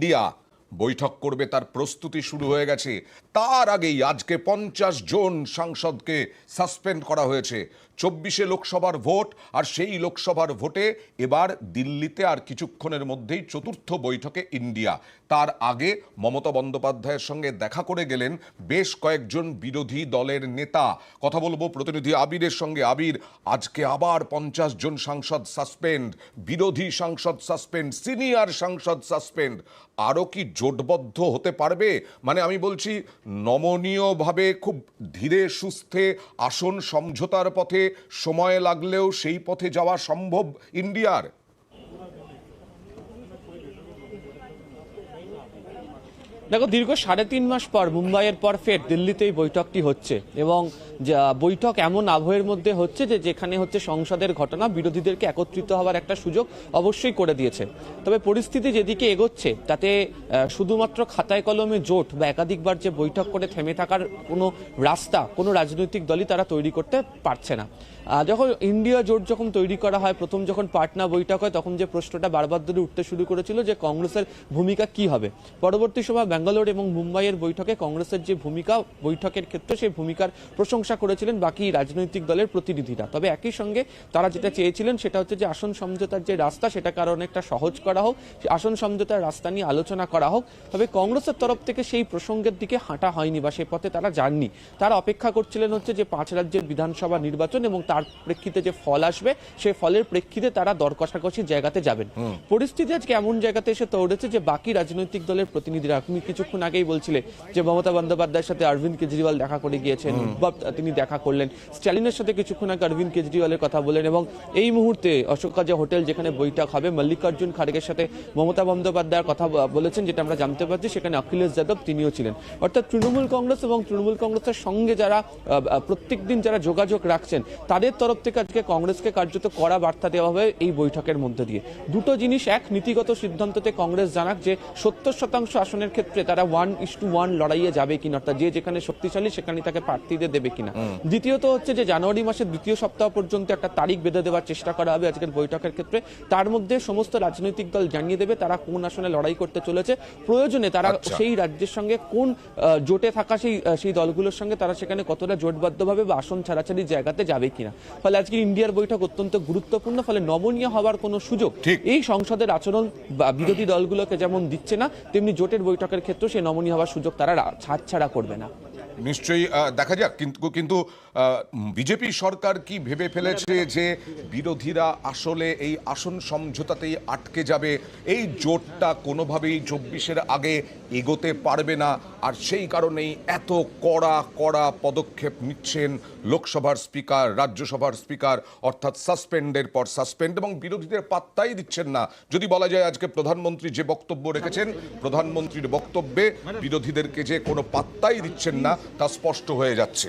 India বৈঠক করবে তার প্রস্তুতি শুরু হয়ে গেছে। তার আগেই আজকে 50 জন সাংসদকে সাসপেন্ড করা হয়েছে। 24-এ লোকসভার ভোট, আর সেই লোকসভার ভোটে এবার দিল্লিতে আর কিছুক্ষণের মধ্যেই চতুর্থ বৈঠকে ইন্ডিয়া। তার আগে মমতা বন্দ্যোপাধ্যায়ের সঙ্গে দেখা করে গেলেন বেশ কয়েকজন বিরোধী দলের নেতা। কথা বলবো প্রতিনিধি আবিরের সঙ্গে। আবির, আজকে আবার 50 জন সাংসদ সাসপেন্ড, বিরোধী সাংসদ সাসপেন্ড, সিনিয়র সাংসদ সাসপেন্ড। আরও কি জোটবদ্ধ হতে পারবে? মানে আমি বলছি, নমনীয়ভাবে খুব ধীরে সুস্থে আসন সমঝোতার পথে সময় লাগলেও সেই পথে যাওয়া সম্ভব ইন্ডিয়ার? দেখো, দীর্ঘ 3.5 মাস পর মুম্বাইয়ের পর ফের দিল্লিতেই বৈঠকটি হচ্ছে, এবং বৈঠক এমন আবহের মধ্যে হচ্ছে যেখানে হচ্ছে সংসদের ঘটনা বিরোধীদেরকে একত্রিত হওয়ার একটা সুযোগ অবশ্যই করে দিয়েছে। তবে পরিস্থিতি যেদিকে এগোচ্ছে তাতে শুধুমাত্র খাতায় কলমে জোট বা একাধিকবার যে বৈঠক করে থেমে থাকার কোনো রাস্তা কোনো রাজনৈতিক দলই তারা তৈরি করতে পারছে না। যখন ইন্ডিয়া জোট যখন তৈরি করা হয়, প্রথম যখন পাটনা বৈঠক হয়, তখন যে প্রশ্নটা বারবার ধরে উঠতে শুরু করেছিল যে কংগ্রেসের ভূমিকা কি হবে। পরবর্তী সময় ব্যাঙ্গালোর এবং মুম্বাইয়ের বৈঠকে কংগ্রেসের যে ভূমিকা বৈঠকের ক্ষেত্রে, সেই ভূমিকার প্রশংসা করেছিলেন বাকি রাজনৈতিক দলের প্রতিনিধিরা। তবে একই সঙ্গে তারা যেটা চেয়েছিলেন সেটা হচ্ছে যে আসন সমঝোতার যে রাস্তা সেটাকে আরো অনেকটা সহজ করা হোক, আসন সমঝোতার রাস্তা নিয়ে আলোচনা করা হোক। তবে কংগ্রেসের তরফ থেকে সেই প্রসঙ্গের দিকে হাঁটা হয়নি বা সেই পথে তারা যাননি। তারা অপেক্ষা করছিলেন হচ্ছে যে 5 রাজ্যের বিধানসভা নির্বাচন এবং তার প্রেক্ষিতে যে ফল আসবে সেই ফলের প্রেক্ষিতে তারা দর কষাকষি জায়গাতে যাবেন। পরিস্থিতি আজকে এমন জায়গাতে এসে তৌড়েছে যে বাকি রাজনৈতিক দলের প্রতিনিধিরা, তুমি কিছুক্ষণ আগেই বলছিলে যে মমতা বন্দ্যোপাধ্যায়ের সাথে অরবিন্দ কেজরিওয়াল দেখা করে গিয়েছেন, তিনি দেখা করলেন, স্ট্যালিনের সাথে কিছুক্ষণ আগে অরবিন্দ কেজরিওয়ালের কথা বলেন, এবং এই মুহূর্তে অশোকা যে হোটেল যেখানে বৈঠক হবে মল্লিকার্জুন খাড়গের সাথে মমতা বন্দ্যোপাধ্যায়ের কথা বলেছেন, যেটা আমরা জানতে পারছি সেখানে অখিলেশ যাদব তিনিও ছিলেন। অর্থাৎ তৃণমূল কংগ্রেস এবং তৃণমূল কংগ্রেসের সঙ্গে যারা প্রত্যেক দিন যারা যোগাযোগ রাখছেন তাদের তরফ থেকে আজকে কংগ্রেসকে কার্যত কড়া বার্তা দেওয়া হবে এই বৈঠকের মধ্যে দিয়ে। দুটো জিনিস, এক, নীতিগত সিদ্ধান্ততে কংগ্রেস জানাক যে 70% আসনের ক্ষেত্রে তারা 1:1 লড়াইয়ে যাবে কিনা, অর্থাৎ যে যেখানে শক্তিশালী সেখানে তাকে প্রার্থীদের দেবে কিনা। দ্বিতীয়ত হচ্ছে যে জানুয়ারি মাসের দ্বিতীয় সপ্তাহ পর্যন্ত একটা তারিখ বেঁধে দেওয়ার চেষ্টা করা হবে আজকের বৈঠকের ক্ষেত্রে। তার মধ্যে সমস্ত রাজনৈতিক দল জানিয়ে দেবে তারা কোন আসনে লড়াই করতে চলেছে, প্রয়োজনে তারা সেই রাজ্যের সঙ্গে কোন জোটে থাকা সেই দলগুলোর সঙ্গে তারা সেখানে কতটা জোটবদ্ধভাবে বা আসন ছাড়াছাড়ি জায়গাতে যাবে কিনা। ফলে আজকে ইন্ডিয়ার বৈঠক অত্যন্ত গুরুত্বপূর্ণ। ফলে নমনীয় হওয়ার কোনো সুযোগ এই সংসদের আচরণ বিরোধী দলগুলোকে যেমন দিচ্ছে না, তেমনি জোটের বৈঠকের ক্ষেত্রে সেই নমনীয় হওয়ার সুযোগ তারা ছাড়ছাড়া করবে না। নিশ্চয়ই দেখা যাক। কিন্তু বিজেপি সরকার কি ভেবে ফেলেছে যে বিরোধীরা আসলে এই আসন সমঝোতাতেই আটকে যাবে, এই জোটটা কোনোভাবেই 24-এর আগে এগোতে পারবে না, আর সেই কারণেই এত কড়া পদক্ষেপ নিচ্ছেন লোকসভার স্পিকার, রাজ্যসভার স্পিকার, অর্থাৎ সাসপেন্ডের পর সাসপেন্ড, এবং বিরোধীদের পাত্তাই দিচ্ছেন না। যদি বলা যায় আজকে প্রধানমন্ত্রী যে বক্তব্য রেখেছেন, প্রধানমন্ত্রীর বক্তব্যে বিরোধীদেরকে যে কোনো পাত্তাই দিচ্ছেন না তা স্পষ্ট হয়ে যাচ্ছে।